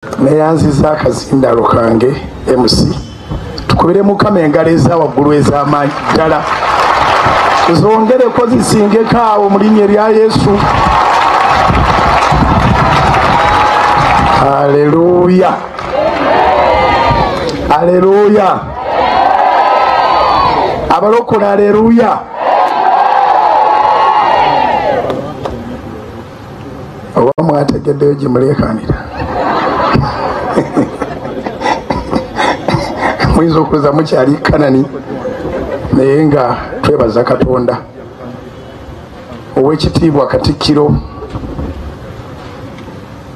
neyanziza akazindalo kange MC tukubire mukama engalo ezawaggulu ez'amaanyi ddala zongereko zisingeko awo mu linnya erya Yesu. Haleluya, haleluya, abalokole haleluya. Oba mwategeddeyo gye muleekaanira muyinza okuza mukyali Kanani naye nga twebaza Katonda. Ow'ekitiibwa Katikkiro,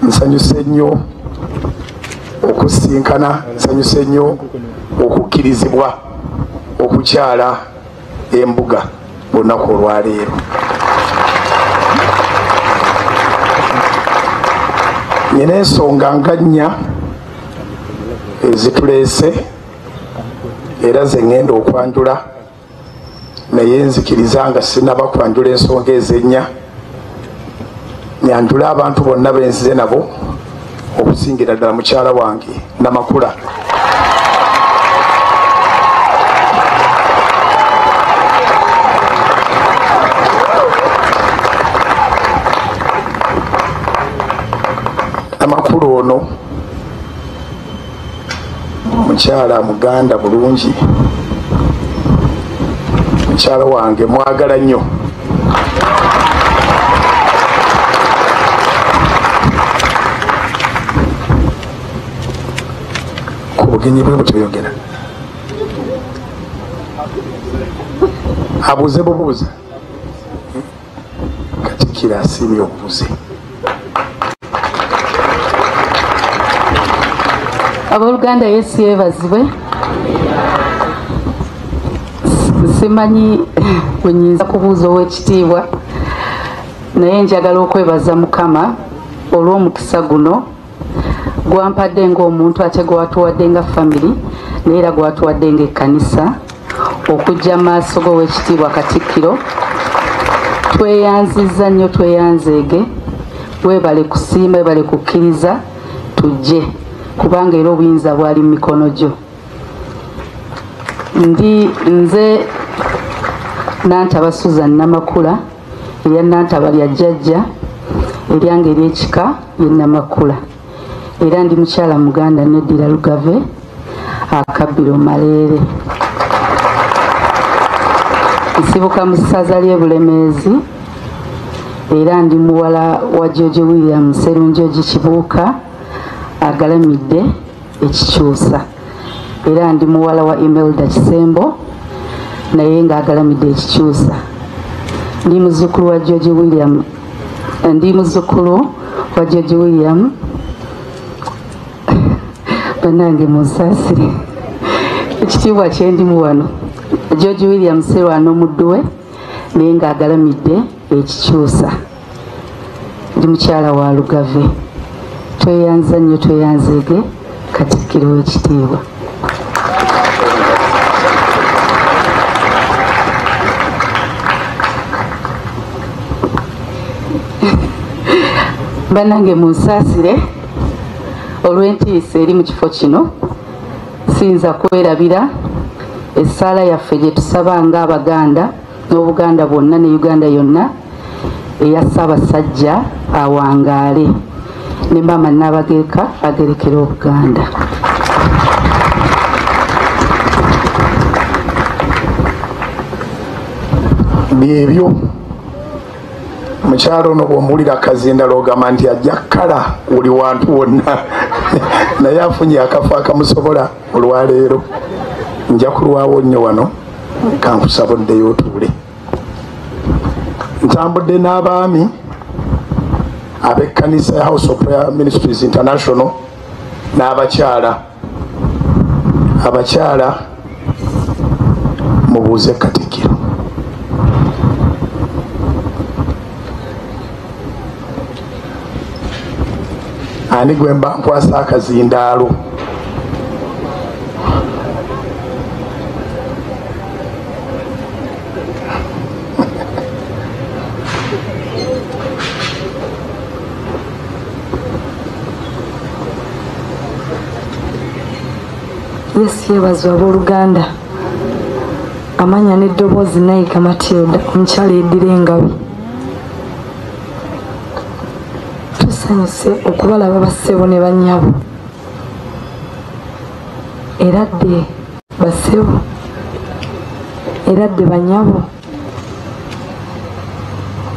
nsanyuse nnyo okusinkana, nsanyuse nnyo okukkirizibwa okukyala embuga olunaku olwaleero. Nina ensonga nga nnya ezituleese era ze ŋŋenda okwanjula, naye nzikiriza nga sinaba kwanjula ensonga ez'ennya, nyanjula abantu bonna benzize nabo okusingira ddala mukyala wange Namakula. Namakula ono mukyala muganda bulungi, mukyala wange mwagala nnyo. Ku bugenyi bwe butayogera abuze bubuuza, Katikkiro asiimye obubuze. Abooluganda Yesu yeebazibwe. Simanyi bwe nnyinza kubuuza ow'ekitiibwa, naye njagala okwebaza Mukama olw'omukisa guno gwampadde ng'omuntu ate gwatuwadde nga family, naye era gwatuwadde ng'ekkanisa okujja maaso g'ow'ekitiibwa Katikkiro. Tweyanzizza nnyo, tweyanzeege, weebale kusiima, weebale kukkiriza tujje, kubanga era obuyinza bwali mu mikono gyo. Nze Nantaba Susan Namakula, erya Nantaba lya jjajja, eryange ery'ekika ye Namakula, era ndi mukyala muganda Neddira Lugave Akabbiro Maleere. Nsibuka mu ssaza ly'e Bulemeezi, era ndi muwala wa George William Sserunjogi Kibuuka agalamidde ekikyusa, era ndi muwala wa Imelda Kisembo naye nga agalamidde ekikyusa. Ndi muzzukulu wa George William, ndi muzzukulu wa George William banange munsaasire ekitiibwa kyendimu wano, George William Sserwana omuddu we naye nga agalamidde ekikyusa. Ndi mukyala wa Lugave. Tweyanza nnyo, tweyanzeege Katikkiro w'ekitiibwa. Bannange munsaasire olw'entiisa eri mu kifo kino, siyinza kwerabira essaala yaffe gye tusaba ng'Abaganda n'Obuganda bwonna ne Uganda yonna eya Ssaabasajja awangaale ne Maama Nnabagereka agerekera Obuganda. Byebyo mukyalo ono bw'omuwulira akazindalo ogamba nti ajja kkala buli wantu wonna naye afunye akafo akamusobola olwaleero. Nja kulwawo nnyo wano, kankusaba oddeyo otuule. Ntambudde n'abaami ab'ekkanisa ya House of Prayer Ministries International n'abakyala. Abakyala mubuuze Katikkiro. Ani gwe mba nkwasa akazindaalo? Yesu yeebazibwe abooluganda. Amanya n'eddoboozi Nayiga Matilda omukyala eddira engabi. Tusanyuse okubalaba bassebo ne bannyabo. Eradde bassebo, eradde bannyabo.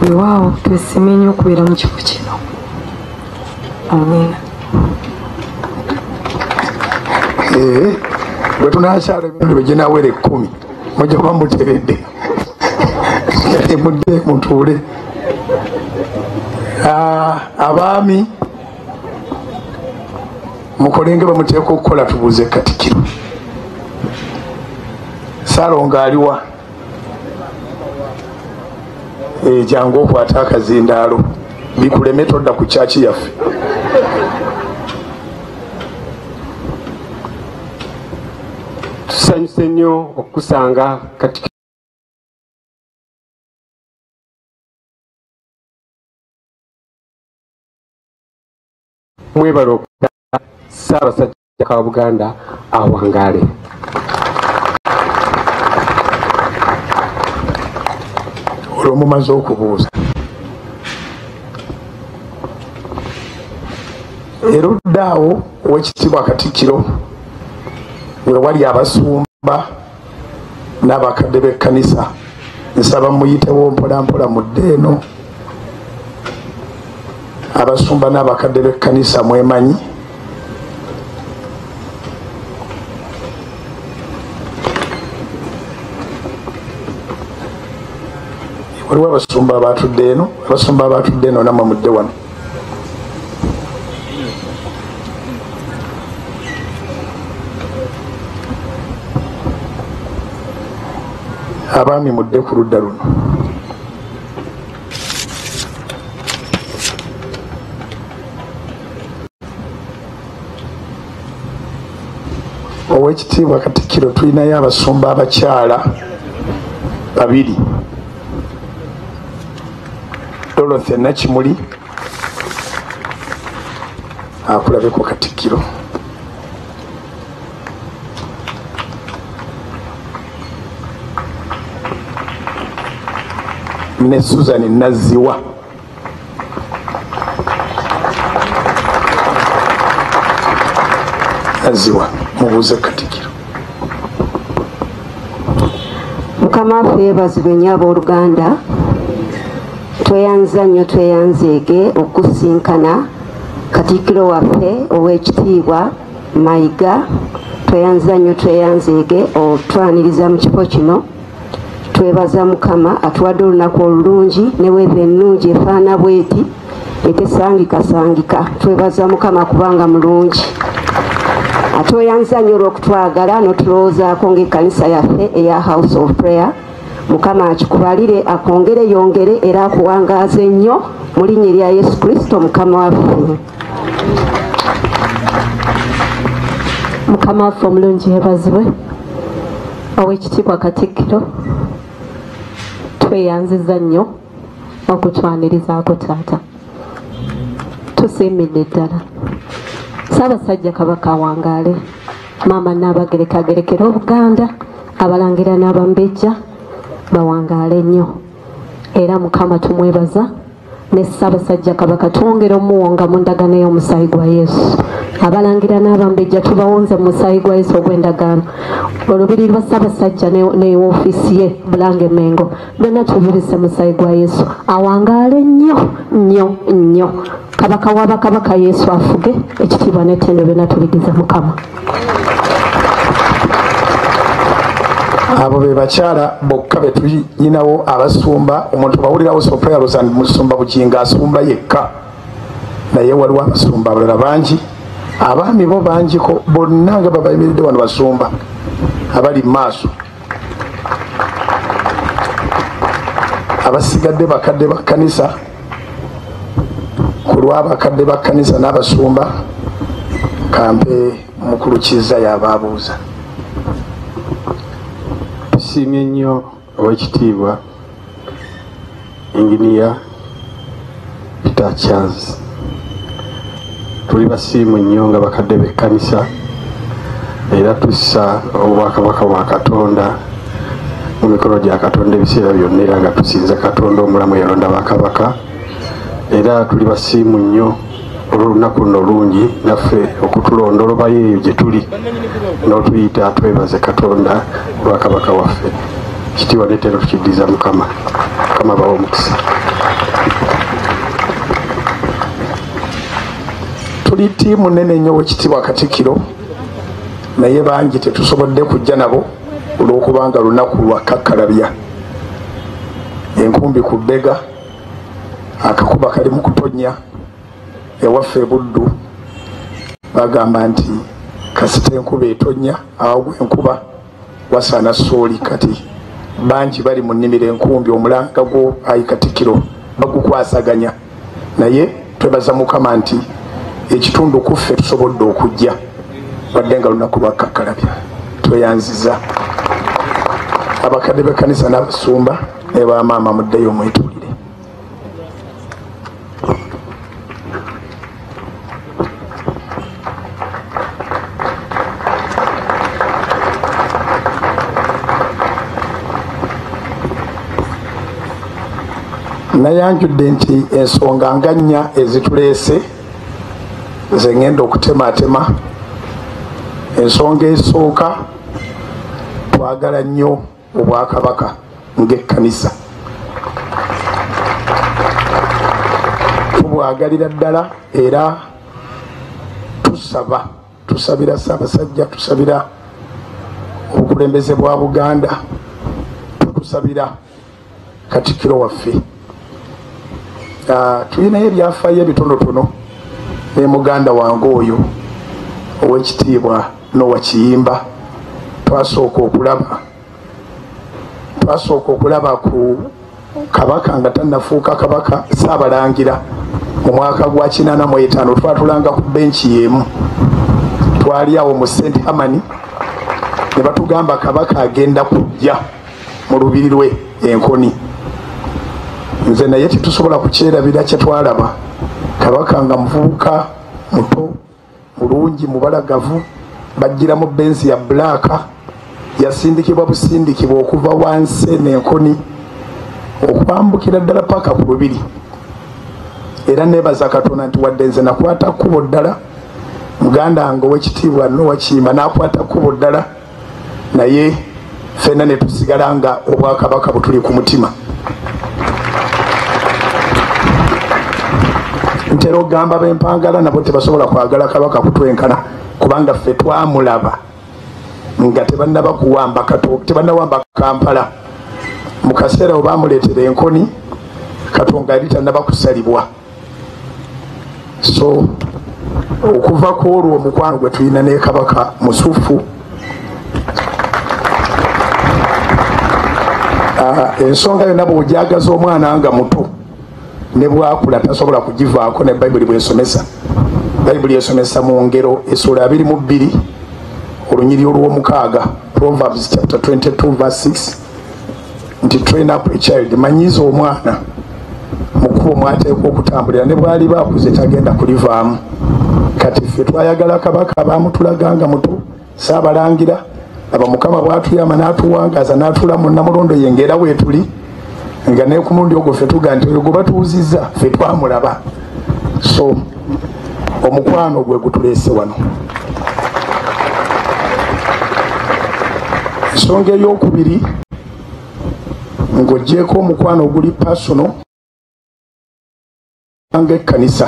Weewaawo twesiimye nnyo okubeera mu kifo kino. Amiina. Bwe tunaakyala ebintu bye ginaawera 10 mujja kuba muteredde. Mudde mutuule. Abaami mukolenge bamuteeka okukola tubuuze Katikkiro. Saalonga aliwa? Jangu okwata akazindaalo bikuleme todda ku kyaki yaffe. Tusanyuse nnyo okusanga Katikkiro. Mwebale okuta Ssaabasajja ka Buganda awangaale. Olwo mumaze okubuuza. Erudaawo Oweekitiibwa Katikkiro we wali abasumba n'abakadde b'ekkanisa, nsaba muyitewo mpolampola mudde eno. Abasumba n'abakadde b'ekkanisa mwemanyi. Waliwo abasumba abatudde eno, abasumba abatudde eno namwe mudde wano. Abaami mudde ku ludda luno. Oweekitiibwa Katikkiro tulinayo abasumba abakyala 2. Dorothy Nakimuli akulabeko Katikkiro. Ne Susan Naziwa. Naziwa mubuuze Katikkiro. Mukama waffe yeebazibwe nnyo abooluganda. Tweyanza nnyo tweyanzeege okusinkana Katikkiro waffe Oweekitiibwa Mayiga. Tweyanza nnyo tweyanzeege otwaniriza mu kifo kino. Twebaza Mukama atuwadde olunaku olulungi ne weeva ennungi efaana bweti etesangikasangika. Twebaza Mukama kubanga mulungi. Atweyanza nnyo olw'okutwagala n'otulowoozaako ng'ekkanisa yaffe eya House of Prayer. Mukama akikubalire akongere yongere era akuwangaaze nnyo mu linnya lya Yesu Kristo Mukama waffe. Mukama waffe omulungi yeebazibwe. Oweekitiibwa Katikkiro tweyanziza nnyo okutwanirizaako taata. Tusiimidde ddala. Ssaabasajja Kabaka awangaale. Maama Nnaabagereka agerekera Obuganda. Abalangira n'Abambejja bawangaale nnyo. Era Mukama tumwebaza ne Ssaabasajja Kabaka twongera omuwonga mu ndagaano y'omusaayi gwa Yesu. Abalangira n'Abambejja tubawonze mu musaayi gwa Yesu ogw'endagaano. Olubiri lwa Ssaabasajja ne woofiisi ye Bulange Mengo byonna tubibise mu musaayi gwa Yesu. Awangaale nnyo nnyo nnyo. Kabaka w'Abakabaka Yesu afuge. Ekitiibwa n'ettendo byonna tubigize Mukama. Abo be bakyala bokka be tulinawo abasumba. Omuntu bawulirawo Soprano Rosand musumba Bukinga asumba yekka, naye waliwo abasumba abalala bangi. Abaami bo bangiko bonna nga babayimiridde wano basumba abali mu maaso. Abasigadde bakadde ba kkanisa. Ku lw'abakadde ba kkanisa n'abasumba kampe mukulu Kizza y'abaabuuza. Tusiimye nnyo Oweekitiibwa Engineer Peter Charles. Tuli basiimu nnyo nga bakadde b'ekkanisa era tussa obwakabaka bwa Katonda mu mikono gya Katonda ebiseera byonna era nga tusinza Katonda omulamu eyalonda bakabaka era tuli basiimu nnyo olw'olunaku luno olungi naffe okutulonda olubayo eyo gye tuli n'otuyita twebaze Katonda olwakabaka waffe kitiibwa n'ettendo tukiddiza Mukama bawa omukisa. Tuli ttiimu nnene nnyo w'ekitiibwa Katikkiro naye bangi tetusobodde kujja nabo olw'okubanga lunaku lwa kakkalabya enkumbi ku bbega akakuba kali mu kutonnya ewaffe Buddu bagamba nti kasita enkuba etonnya awagwa enkuba wasaana sooli kati bangi bali mu nnimiro enkumbi omulanga gwo ayi Katikkiro bagukwasaganya naye twebaza Mukama nti ekitundu kuffe tusobodde okujja wadde nga lunaku lwa kakkalabya tweyanziza abakadde b'ekkanisa n'abasumba ne bamaama muddeyo mwetulire. Nayanjudde nti ensonga nga nnya ezituleese nze ngenda okutematema. Ensonga esooka twagala nnyo obwakabaka ng'ekkanisa tubwagalira ddala era tusabira Ssaabasajja, tusabira obukulembeze bwa Buganda, tukusabira Katikkiro waffe. Tulinayo ebyafaayo ebitonotono ne muganda wange oyo ow'ekitiibwa Noah Kiyimba twasooka okulaba ku kabaka nga tannafuuka kabaka Ssaabalangira mu mwaka gwa 1985 twatulanga ku benchi y'emu twali awo mu St. Hamani ne batugamba kabaka agenda kujja mu lubiri lwe Enkoni. Nze naye tetusobola kukyerabira kye twalaba kabaka nga muvubuka muto mulungi mubalagavu bajjiramu benzi ya blaaka yasindikibwa busindikibwa okuva wansi n'Enkoni okubambukira ddala paka ku lubiri. Era nebaza Katonda nti wadde nze nakwata kkubo ddala muganda wange ow'ekitiibwa Noah Kiyimba n'akwata kkubo ddala naye ffenna ne tusigala nga obwakabaka butuli ku mutima. Ntera ogamba b'empangala nabo tebasobola kwagala kabaka kutwenkana kubanga ffe twamulaba nga tebannaba kuwamba tebannawamba Kampala mu kaseera we baamuleetera Enkoni Katonga yali tannaba kusalibwa. So okuva ku olwo omukwano gwe tulina ne kabaka musufu. Ensonga yonna bw'ojagaza omwana nga muto ne bwakula tasobola kugivaako ne Bayibuli bw'esomesa. Bayibuli esomesa mu Ngero essula 22 olunyiri olw'omukaaga Proverbs chapter 22 verse 6 nti train up a child, manyiza omwana mu kkubo mwateekwa okutambulira ne bwali baakuze tagenda kulivaamu. Kati ffe twayagala kabaka baamutulaganga muto Ssaabalangira aba Mukama bw'atuyama n'atuwangaaza n'atuula mu Namulondo ye ng'era weetuli nga ne ku mulundi ogwo ffe tuga nti oyo gwe batuwuzizza ffe twamulaba. So omukwano gwe gutuleese wano. Ensonga ey'okubiri ng'oggyeko omukwano oguli personal ng'ekkanisa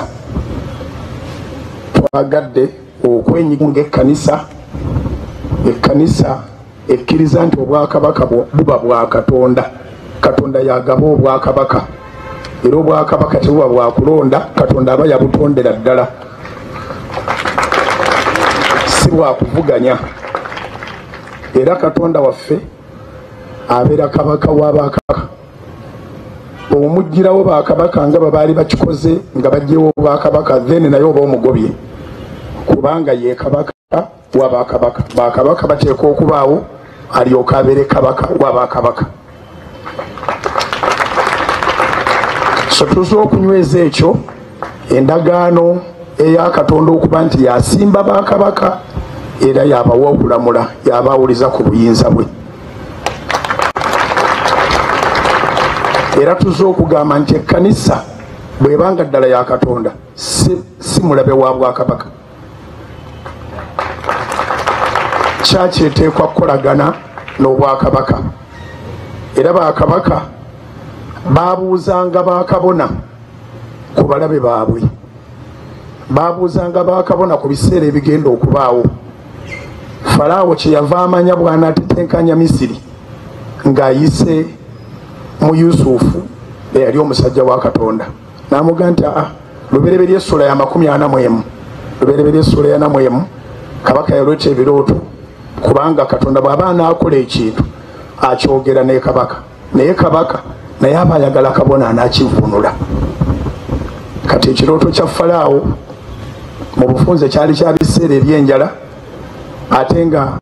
twagadde okwenyiga ng'ekkanisa ekkiriza nti obwakabaka buba bwa Katonda. Katonda yagaba obwakabaka era obwakabaka tebuba bwakulonda, Katonda aba yabutondera ddala si bwakuvuganya. Era Katonda waffe abeera kabaka w'abakabaka. Omugirawo bakabaka nga babaali bakikoze nga baggyewo bakabaka then naye oba omugobye kubanga ye kabaka w'abakabaka. Bakabaka bateekwa okubaawo alyoka abeere kabaka w'abakabaka. So tusobola okunyweza ekyo endagaano eya Katonda okuba nti yasimba bakabaka era yabawa okulamula yabawuliza ku buyinza bwe. Era tuze okugamba nti ekkanisa bwebanga ddala ya Katonda si mulabe wa Bwakabaka. Kyaki eteekwa kukolagana n'Obwakabaka, era Bakabaka babuuzanga bakabona ku balabe baabwe, babuuzanga bakabona ku biseera ebigenda okubaawo. Falaawo kyeyava amanya bw'anaatetenkanya Misiri ng'ayise mu Yusufu eyali omusajja wa Katonda, n'amugamba nti Lubereberye essula ya 41, Lubereberye essula ya 41, kabaka yalota ebirooto, kubanga Katonda bw'aba anaakola ekintu akyogera ne kabaka, naye kabaka naye aba ayagala kabona anaakivunula. Kati ekirooto kya Falaawo mu bufunze kyali kya biseera ebyenjala, ate nga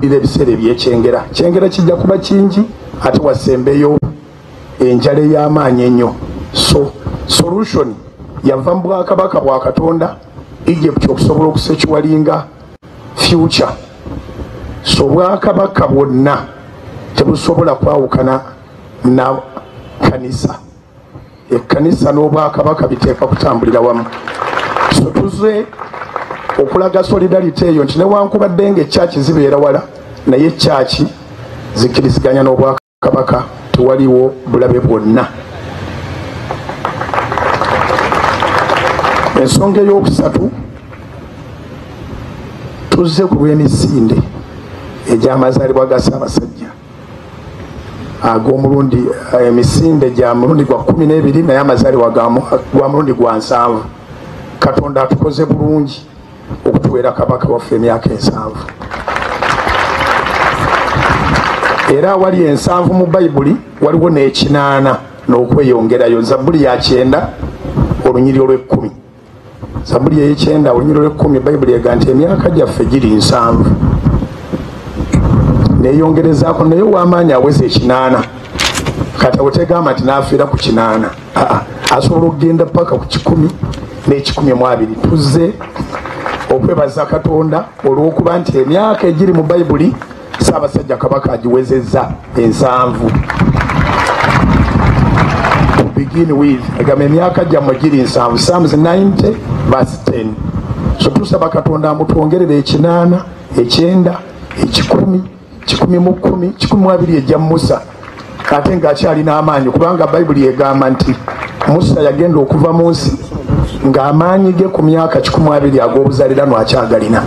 ebiseera ebyekyengera. Kyengera kijja kuba kingi, ate wasembeyo enjala ey'amaanyi ennyo. So solution yava mu Bwakabaka bwa Katonda Egypt okusobola okusekiwalinga future. So Bwakabaka bwonna tebusobola kwawukana na kanisa. Ekkanisa n'Obwakabaka biteeka kutambulira wamu. So tuze okulaga solidarity eyo nti newankubadde ng'ekyaki zibeera wala, naye ekyaki zikkiriziganya n'Obwakabaka, tewaliwo bulabe bwonna. Ensonga ey'okusatu, tuzze ku lw'emisinde egy'amazaalibwa ga Ssaabasajja ag'omulundi, emisinde gya mulundi gwa 12 naye amazaalibwa gwa mulundi gwa 7. Katonda atukoze bulungi okutuweera kabaka waffe emyaka 7. Era awali 7 mu Bayibuli waliwo n'ekinaana n'okweyongerayo. Zabbuli ya 9 olunyiri olw'10. Zabbuli ey'ekyenda olunyiri olw'10 Bayibuli ega nti emyaka gyaffe giri 7. Neyongerezaako naye ow'amaanyi aweze 8. Kati otegamba nti n'afiira ku 8. Asobola okugenda paka ku 10 n'ekikumi-mu-abiri. Tuzze okwebaza Katonda olw'okuba nti emyaka egiri mu Bayibuli Ssaabasajja Kabaka agiwezezza 7. To begin with, egamba emyaka gyammwe giri 7. Psalms 90 verse 10. So tusaba Katonda amutwongerere 8, 9, 10, 10, 10 ejja Musa, ate ng'akyalina amaanyi, kubanga Bayibuli egamba nti Musa yagenda okuva mu nsi ng'amaanyi ge ku myaka 12 ag'obuzaaliranwa akyagalina.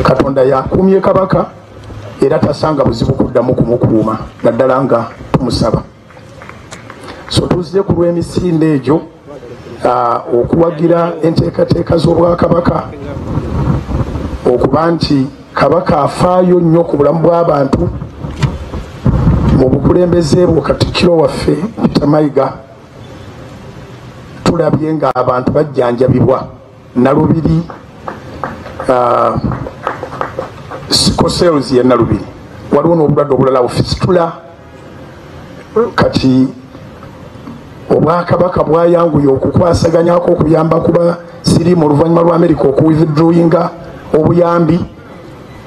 Katonda yakuumye kabaka era tasanga buzibu kuddamu kumukuuma naddala nga tumusaba. So tuzze ku lw'emisinde egyo okuwagira enteekateeka z'Obwakabaka okuba nti kabaka afaayo nnyo ku bulamu bw'abantu. Mu bukulembeze bwe Katikkiro waffe Peter Mayiga tulabye ng'abantu bajjanjabibwa Nalubiri, Sikoseruzi ye Nalubiri, waliwo n'obulwadde obulala fistula. Kati Obwakabaka bwayanguye okukwasaganyako okuyamba kuba siriimu oluvannyuma lwa Amerika okuwithdrawinga obuyambi.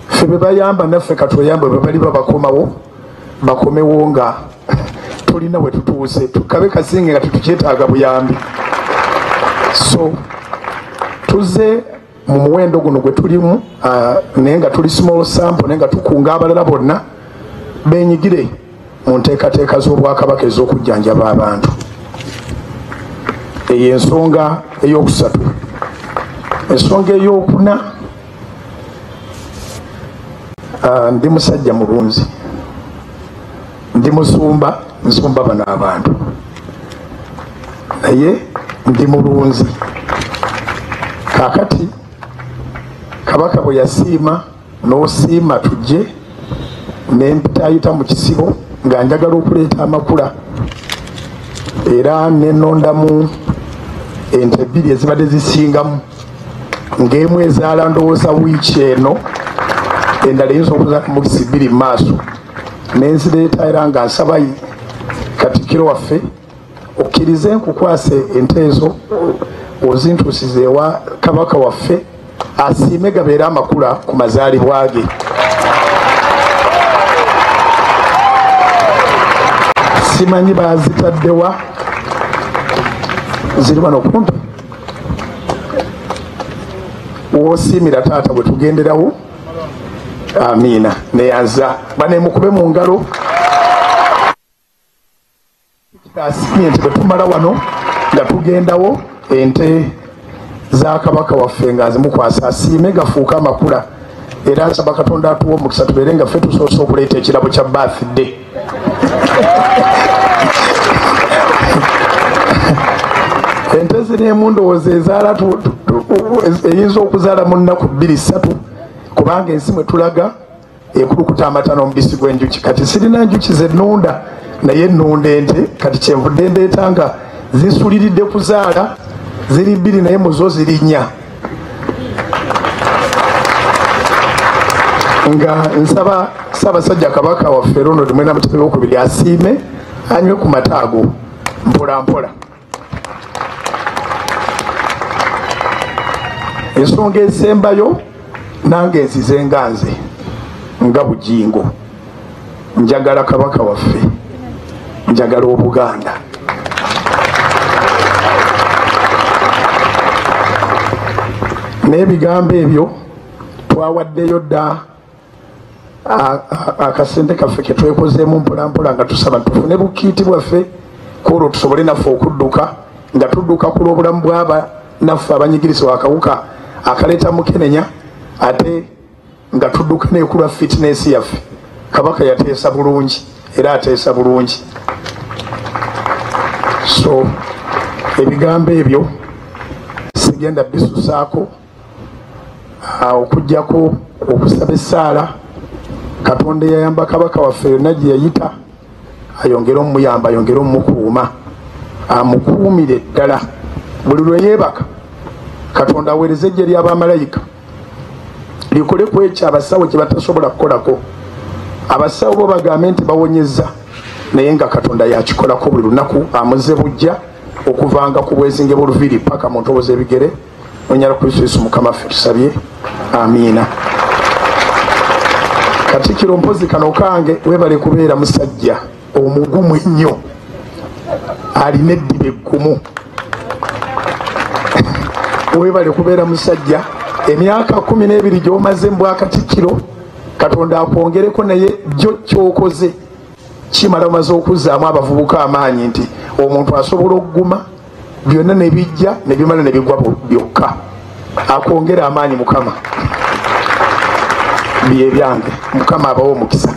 Ffe be bayamba naffe katweyambe bwe bali babakomawo bakomewo nga tulina we tutuuse, tukabe kasinge nga tetukyetaaga buyambi. So tuze mu muwendo guno gwe tulimu, naye nga tuli small sample, naye nga tukunga abalala bonna benyigire mu nteekateeka z'Obwakabaka ez'okujjanjaba abantu. Eyo ensonga ey'okusatu. Ensonga ey'okuna, ndi musajja mulunzi, ndi musumba, nsumba bano abantu, naye ndi mulunzi. Kakati kabaka bwe yasiima n'osiima tujje, nempitayita mu kisibo nga njagala okuleeta amakula, era nenondamu ente 2 ezibadde zisingamu, ng'emu ezaala ndowooza wiiki eno, endala eyinza okuzaala mu 2 mu maaso. Nenzireeta era nga nsaba Katikkiro waffe okkirize nkukwase ente ezo ozintuusize ewa kabaka waffe asiime gabeere amakula ku mazaalibwa ge. Simanyi bazitaddewa ziri wano kumpi. Wosiimira taata bwe tugenderawo. Amiina neyaza banemukube mu ngalo. Asiimye nti bwe tumala wano nga tugendawo ente za kabaka waffe nga zimukwasa asiime gafuuka amakula. Era asaba Katonda atuwa omukisa tubeere nga ffe tusoose okuleeta ekirabo kya birthday. Ente ziri emu ndowooza ezaala eyinza okuzaala mu nnaku 2-3 kubanga ensi mwe tulaga ekulukuta amata n'omubisi gw'enjuki. Kati sirina njuki ze nnunda naye nnunda ente kati kyenvudde ndeeta nga zisuliridde kuzaala ziri 2 naye muzo ziri 4. Nga nsaba Ssaabasajja Kabaka waffe Ronald Mwenda Mutebi II asiime anywe ku mataago mpola mpola. Ensonga esembayo nange nzize nga nze nga Bujingo njagala Kabaka waffe, njagala Obuganda. N'ebigambo ebyo twawaddeyo dda akasente kaffe ke twekozeemu mpolampola nga tusaba tufune bukiiti bwaffe kwolwo tusobole naffe okudduka nga tudduka ku lw'obulamu bw'aba naffe abanyigirizibwa akawuka akaleeta mukenenya ate nga tudduka n'ekulwa fitness yaffe. Kabaka yateesa bulungi era ateesa bulungi. So ebigambo ebyo sigenda bisusaako okujjako okusaba essaala Katonda yayamba Kabaka waffe yonna gye yayita ayongere omuyamba ayongere omukuuma amukuumire ddala buli lwe yeebaka. Katonda aweereze eggye ly'abamalayika likole ku ekyo abasawo kye batasobola kukolako. Abasawo bo bagambe nti bawonyezza naye nga Katonda yakikolako buli lunaku amuze bujja okuvanga ku bwezinge bw'oluviiri paka mu ntobo z'ebigere. Onyala Kristo Yesu Mukama ffe tusabye. Amiina. Katikkiro mpozi kano kange webale kubeera musajja omugumu ennyo alina eddiba eggumu. Webale kubeera musajja emyaka 12 gy'omaze mu Bwakatikkiro Katonda akwongereko naye jjo ky'okoze kimala omaze okuzzaamu abavubuka amaanyi nti omuntu asobola okuguma byonna ne bijja ne bimala ne bigwa byokka. Akwongera amaanyi Mukama. Bye byange Mukama abawo omukisa.